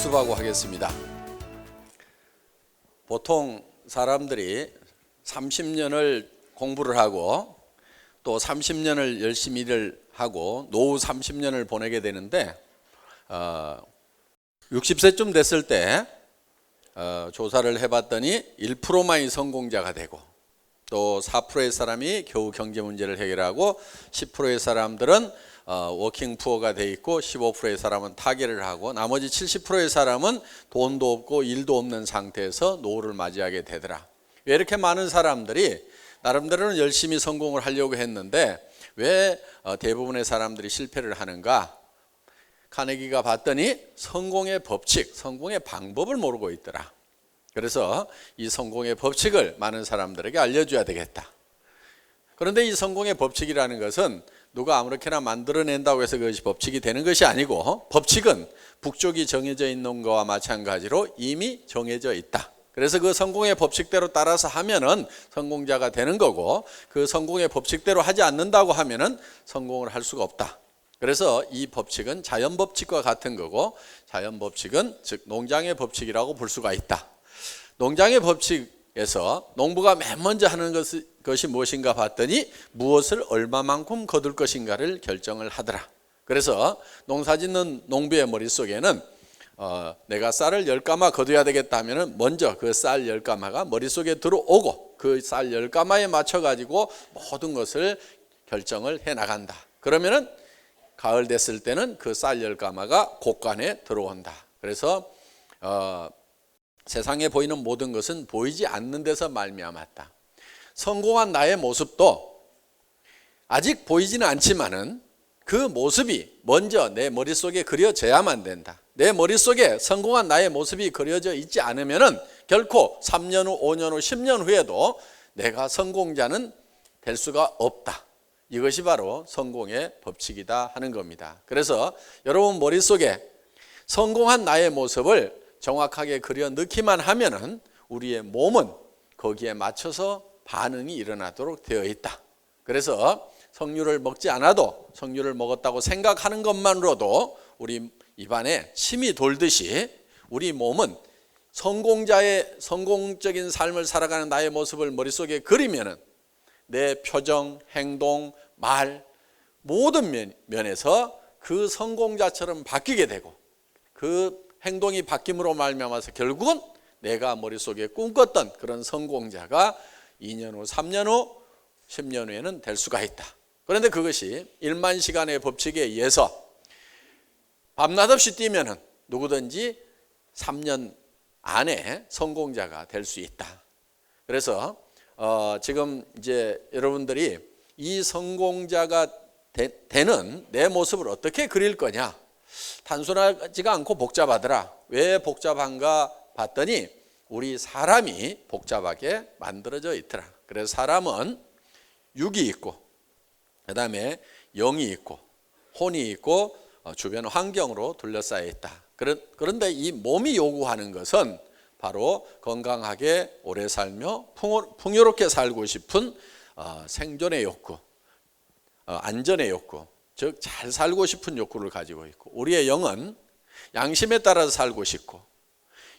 복습하고 하겠습니다. 보통 사람들이 30년을 공부를 하고 또 30년을 열심히 일을 하고 노후 30년을 보내게 되는데 60세쯤 됐을 때 조사를 해봤더니 1%만이 성공자가 되고 또 4%의 사람이 겨우 경제 문제를 해결하고 10%의 사람들은 워킹 푸어가 돼 있고 15%의 사람은 타계를 하고 나머지 70%의 사람은 돈도 없고 일도 없는 상태에서 노후를 맞이하게 되더라. 왜 이렇게 많은 사람들이 나름대로는 열심히 성공을 하려고 했는데 왜 대부분의 사람들이 실패를 하는가? 카네기가 봤더니 성공의 법칙, 성공의 방법을 모르고 있더라. 그래서 이 성공의 법칙을 많은 사람들에게 알려줘야 되겠다. 그런데 이 성공의 법칙이라는 것은 누가 아무렇게나 만들어낸다고 해서 그것이 법칙이 되는 것이 아니고 법칙은 북쪽이 정해져 있는 것과 마찬가지로 이미 정해져 있다. 그래서 그 성공의 법칙대로 따라서 하면은 성공자가 되는 거고 그 성공의 법칙대로 하지 않는다고 하면은 성공을 할 수가 없다. 그래서 이 법칙은 자연 법칙과 같은 거고 자연 법칙은 즉 농장의 법칙이라고 볼 수가 있다. 농장의 법칙에서 농부가 맨 먼저 하는 것이 무엇인가 봤더니 무엇을 얼마만큼 거둘 것인가를 결정을 하더라. 그래서 농사짓는 농부의 머릿속에는 내가 쌀을 10가마 거둬야 되겠다 하면 먼저 그 쌀 10가마가 머릿속에 들어오고 그 쌀 10가마에 맞춰 가지고 모든 것을 결정을 해 나간다. 그러면은 가을 됐을 때는 그 쌀 10가마가 곡간에 들어온다. 그래서 세상에 보이는 모든 것은 보이지 않는 데서 말미암았다. 성공한 나의 모습도 아직 보이지는 않지만은 그 모습이 먼저 내 머릿속에 그려져야만 된다. 내 머릿속에 성공한 나의 모습이 그려져 있지 않으면은 결코 3년 후, 5년 후, 10년 후에도 내가 성공자는 될 수가 없다. 이것이 바로 성공의 법칙이다 하는 겁니다. 그래서 여러분 머릿속에 성공한 나의 모습을 정확하게 그려 넣기만 하면은 우리의 몸은 거기에 맞춰서 반응이 일어나도록 되어 있다. 그래서 석류를 먹지 않아도 석류를 먹었다고 생각하는 것만으로도 우리 입안에 침이 돌듯이 우리 몸은 성공적인 삶을 살아가는 나의 모습을 머릿속에 그리면은 내 표정, 행동, 말 모든 면에서 그 성공자처럼 바뀌게 되고 그 행동이 바뀜으로 말미암아서 결국은 내가 머릿속에 꿈꿨던 그런 성공자가 2년 후, 3년 후, 10년 후에는 될 수가 있다. 그런데 그것이 1만 시간의 법칙에 의해서 밤낮 없이 뛰면은 누구든지 3년 안에 성공자가 될 수 있다. 그래서 지금 이제 여러분들이 이 성공자가 되는 내 모습을 어떻게 그릴 거냐? 단순하지가 않고 복잡하더라. 왜 복잡한가 봤더니 우리 사람이 복잡하게 만들어져 있더라. 그래서 사람은 육이 있고 그 다음에 영이 있고 혼이 있고 주변 환경으로 둘러싸여 있다. 그런데 이 몸이 요구하는 것은 바로 건강하게 오래 살며 풍요롭게 살고 싶은 생존의 욕구, 안전의 욕구, 즉 잘 살고 싶은 욕구를 가지고 있고 우리의 영은 양심에 따라서 살고 싶고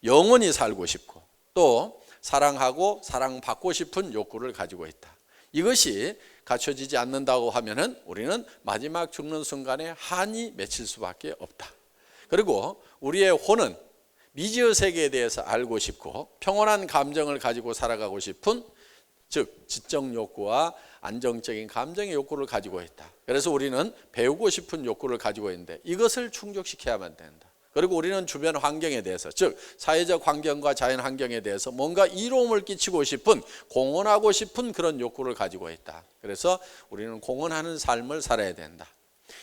영원히 살고 싶고 또 사랑하고 사랑받고 싶은 욕구를 가지고 있다. 이것이 갖춰지지 않는다고 하면은 우리는 마지막 죽는 순간에 한이 맺힐 수밖에 없다. 그리고 우리의 혼은 미지의 세계에 대해서 알고 싶고 평온한 감정을 가지고 살아가고 싶은 즉 지적 욕구와 안정적인 감정의 욕구를 가지고 있다. 그래서 우리는 배우고 싶은 욕구를 가지고 있는데 이것을 충족시켜야만 된다. 그리고 우리는 주변 환경에 대해서 즉 사회적 환경과 자연 환경에 대해서 뭔가 이로움을 끼치고 싶은 공헌하고 싶은 그런 욕구를 가지고 있다. 그래서 우리는 공헌하는 삶을 살아야 된다.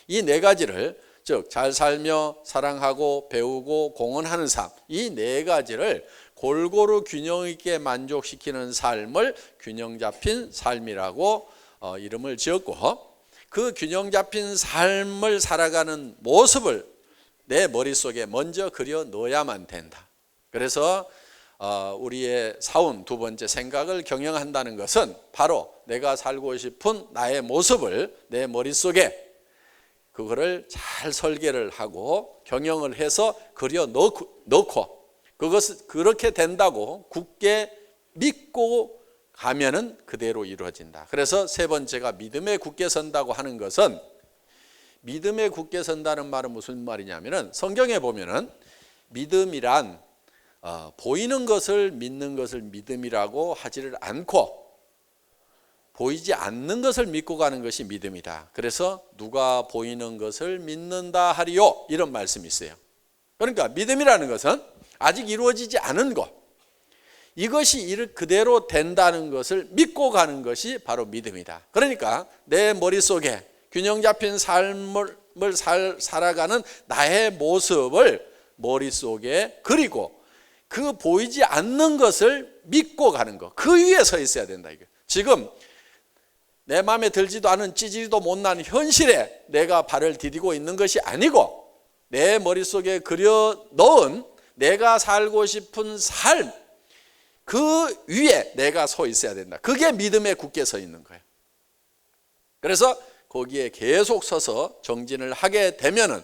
이 네 가지를 즉 잘 살며 사랑하고 배우고 공헌하는 삶 이 네 가지를 골고루 균형 있게 만족시키는 삶을 균형 잡힌 삶이라고 이름을 지었고 그 균형 잡힌 삶을 살아가는 모습을 내 머릿속에 먼저 그려 넣어야만 된다. 그래서 우리의 사운 두 번째 생각을 경영한다는 것은 바로 내가 살고 싶은 나의 모습을 내 머릿속에 그거를 잘 설계를 하고 경영을 해서 그려 넣고 그것을 그렇게 된다고 굳게 믿고 가면은 그대로 이루어진다. 그래서 세 번째가 믿음에 굳게 선다고 하는 것은, 믿음에 굳게 선다는 말은 무슨 말이냐면은 성경에 보면은 믿음이란 보이는 것을 믿는 것을 믿음이라고 하지를 않고 보이지 않는 것을 믿고 가는 것이 믿음이다. 그래서 누가 보이는 것을 믿는다 하리요, 이런 말씀이 있어요. 그러니까 믿음이라는 것은 아직 이루어지지 않은 것, 이것이 그대로 된다는 것을 믿고 가는 것이 바로 믿음이다. 그러니까 내 머릿속에 균형 잡힌 삶을 살아가는 나의 모습을 머릿속에 그리고 그 보이지 않는 것을 믿고 가는 것, 그 위에 서 있어야 된다. 이게 지금 내 마음에 들지도 않은 찌지도 못난 현실에 내가 발을 디디고 있는 것이 아니고 내 머릿속에 그려 넣은 내가 살고 싶은 삶, 그 위에 내가 서 있어야 된다. 그게 믿음에 굳게 서 있는 거예요. 그래서 거기에 계속 서서 정진을 하게 되면은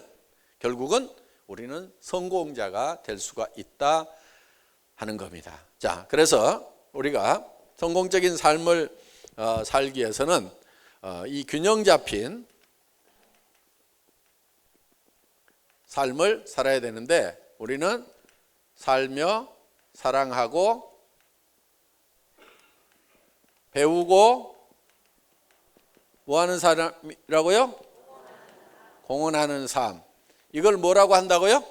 결국은 우리는 성공자가 될 수가 있다 하는 겁니다. 자, 그래서 우리가 성공적인 삶을 살기 위해서는 이 균형 잡힌 삶을 살아야 되는데, 우리는 살며 사랑하고 배우고 뭐 하는 사람이라고요? 공헌하는 삶. 이걸 뭐라고 한다고요?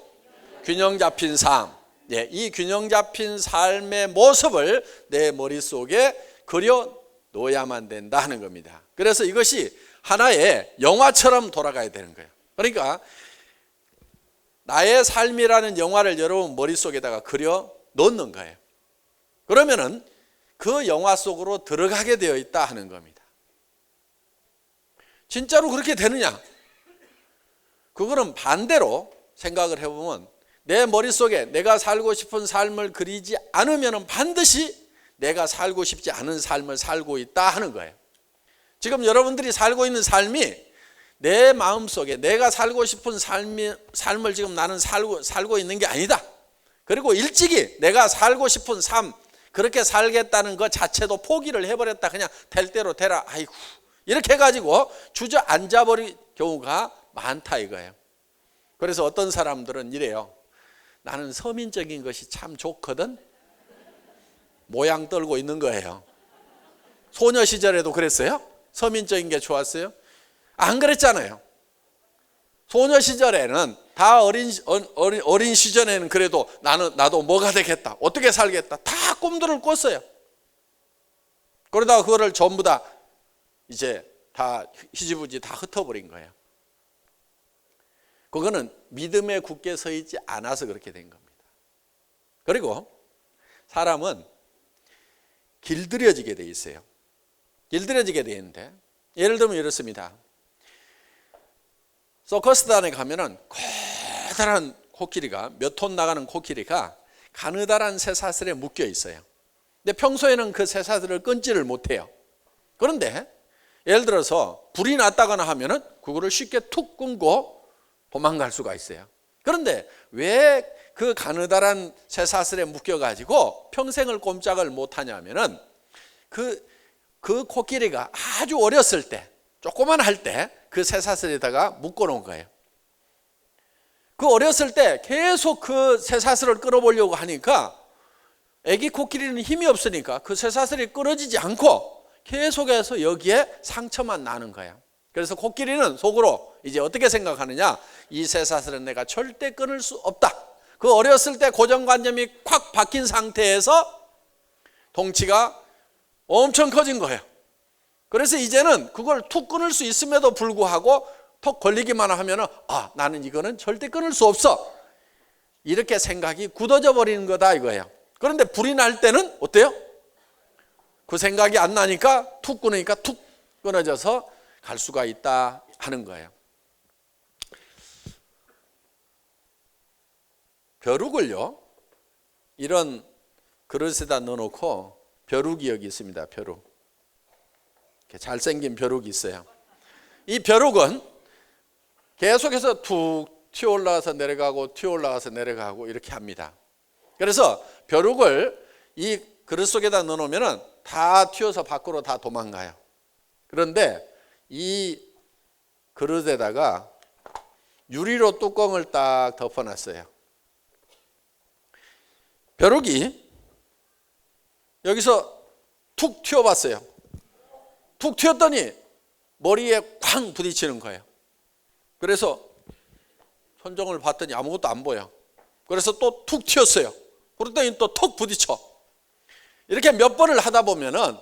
균형 잡힌 삶. 예, 이 균형 잡힌 삶의 모습을 내 머릿속에 그려 놓아야만 된다 하는 겁니다. 그래서 이것이 하나의 영화처럼 돌아가야 되는 거예요. 그러니까 나의 삶이라는 영화를 여러분 머릿속에다가 그려 놓는 거예요. 그러면은 그 영화 속으로 들어가게 되어 있다 하는 겁니다. 진짜로 그렇게 되느냐? 그거는 반대로 생각을 해보면 내 머릿속에 내가 살고 싶은 삶을 그리지 않으면 반드시 내가 살고 싶지 않은 삶을 살고 있다 하는 거예요. 지금 여러분들이 살고 있는 삶이 내 마음속에 내가 살고 싶은 삶을 지금 나는 살고 있는 게 아니다. 그리고 일찍이 내가 살고 싶은 삶, 그렇게 살겠다는 것 자체도 포기를 해버렸다. 그냥 될 대로 되라. 아이고, 이렇게 해가지고 주저앉아버린 경우가 많다 이거예요. 그래서 어떤 사람들은 이래요. 나는 서민적인 것이 참 좋거든. 모양 떨고 있는 거예요. 소녀 시절에도 그랬어요? 서민적인 게 좋았어요? 안 그랬잖아요. 소녀 시절에는 다 어린 시절에는 그래도 나도 뭐가 되겠다, 어떻게 살겠다, 다 꿈들을 꿨어요. 그러다가 그거를 전부 다 이제 다 희지부지 다 흩어버린 거예요. 그거는 믿음에 굳게 서 있지 않아서 그렇게 된 겁니다. 그리고 사람은 길들여지게 돼 있어요. 길들여지게 돼 있는데, 예를 들면 이렇습니다. 서커스단에 가면은 커다란 코끼리가, 몇 톤 나가는 코끼리가 가느다란 쇠사슬에 묶여 있어요. 근데 평소에는 그 쇠사슬을 끊지를 못해요. 그런데 예를 들어서 불이 났다거나 하면은 그거를 쉽게 툭 끊고 도망갈 수가 있어요. 그런데 왜 그 가느다란 쇠사슬에 묶여가지고 평생을 꼼짝을 못하냐면은 그 코끼리가 아주 어렸을 때, 조그만 할 때 그 쇠사슬에다가 묶어놓은 거예요. 그 어렸을 때 계속 그 쇠사슬을 끌어보려고 하니까 애기 코끼리는 힘이 없으니까 그 쇠사슬이 끊어지지 않고 계속해서 여기에 상처만 나는 거예요. 그래서 코끼리는 속으로 이제 어떻게 생각하느냐, 이 쇠사슬은 내가 절대 끊을 수 없다. 그 어렸을 때 고정관념이 콱 박힌 상태에서 덩치가 엄청 커진 거예요. 그래서 이제는 그걸 툭 끊을 수 있음에도 불구하고 턱 걸리기만 하면 나는 이거는 절대 끊을 수 없어, 이렇게 생각이 굳어져 버리는 거다 이거예요. 그런데 불이 날 때는 어때요? 그 생각이 안 나니까 툭 끊으니까 툭 끊어져서 갈 수가 있다 하는 거예요. 벼룩을요, 이런 그릇에다 넣어놓고, 벼룩이 여기 있습니다. 벼룩, 이렇게 잘생긴 벼룩이 있어요. 이 벼룩은 계속해서 툭 튀어 올라가서 내려가고 튀어 올라가서 내려가고 이렇게 합니다. 그래서 벼룩을 이 그릇 속에다 넣어놓으면 다 튀어서 밖으로 다 도망가요. 그런데 이 그릇에다가 유리로 뚜껑을 딱 덮어놨어요. 벼룩이 여기서 툭 튀어봤어요. 툭 튀었더니 머리에 쾅 부딪히는 거예요. 그래서 천정을 봤더니 아무것도 안 보여. 그래서 또 툭 튀었어요. 그랬더니 또 턱 부딪혀. 이렇게 몇 번을 하다 보면은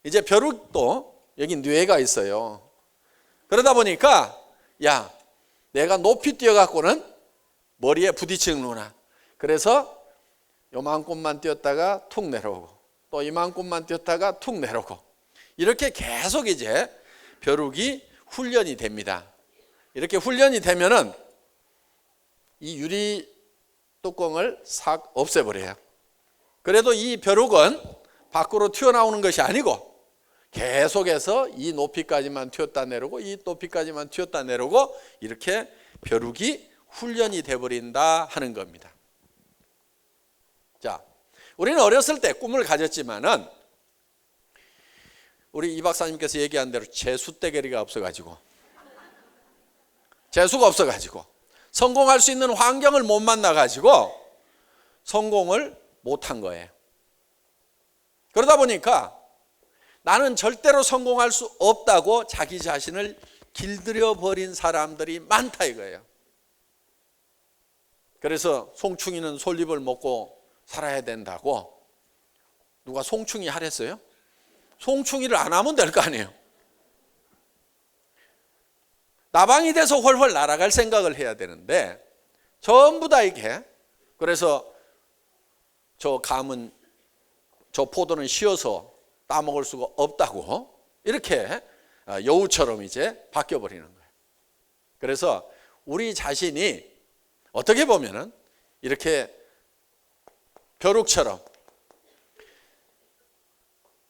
이제 벼룩도 여기 뇌가 있어요. 그러다 보니까 야, 내가 높이 뛰어갖고는 머리에 부딪히는구나. 그래서 요만큼만 뛰었다가 툭 내려오고 또 이만큼만 뛰었다가 툭 내려오고 이렇게 계속 이제 벼룩이 훈련이 됩니다. 이렇게 훈련이 되면은 이 유리 뚜껑을 싹 없애버려요. 그래도 이 벼룩은 밖으로 튀어나오는 것이 아니고 계속해서 이 높이까지만 튀었다 내려오고 이 높이까지만 튀었다 내려오고 이렇게 벼룩이 훈련이 돼버린다 하는 겁니다. 자, 우리는 어렸을 때 꿈을 가졌지만은 우리 이 박사님께서 얘기한 대로 재수대결이가 없어가지고 재수가 없어가지고 성공할 수 있는 환경을 못 만나가지고 성공을 못한 거예요. 그러다 보니까 나는 절대로 성공할 수 없다고 자기 자신을 길들여 버린 사람들이 많다 이거예요. 그래서 송충이는 솔잎을 먹고 살아야 된다고 누가 송충이 하랬어요? 송충이를 안 하면 될 거 아니에요. 나방이 돼서 훨훨 날아갈 생각을 해야 되는데 전부 다 이게 그래서 저 감은 저 포도는 쉬어서 따먹을 수가 없다고 이렇게 여우처럼 이제 바뀌어버리는 거예요. 그래서 우리 자신이 어떻게 보면은 이렇게 벼룩처럼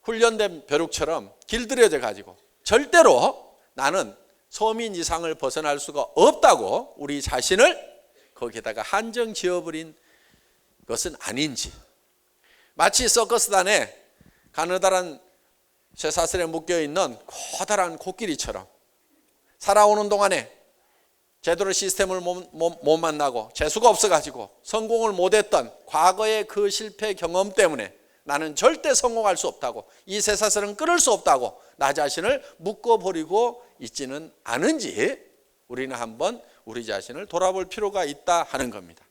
훈련된 벼룩처럼 길들여져 가지고 절대로 나는 서민 이상을 벗어날 수가 없다고 우리 자신을 거기에다가 한정 지어버린 것은 아닌지, 마치 서커스단에 가느다란 쇠사슬에 묶여있는 커다란 코끼리처럼 살아오는 동안에 제대로 시스템을 못 만나고 재수가 없어가지고 성공을 못했던 과거의 그 실패 경험 때문에 나는 절대 성공할 수 없다고, 이 쇠사슬은 끊을 수 없다고 나 자신을 묶어버리고 있지는 않은지 우리는 한번 우리 자신을 돌아볼 필요가 있다 하는 겁니다.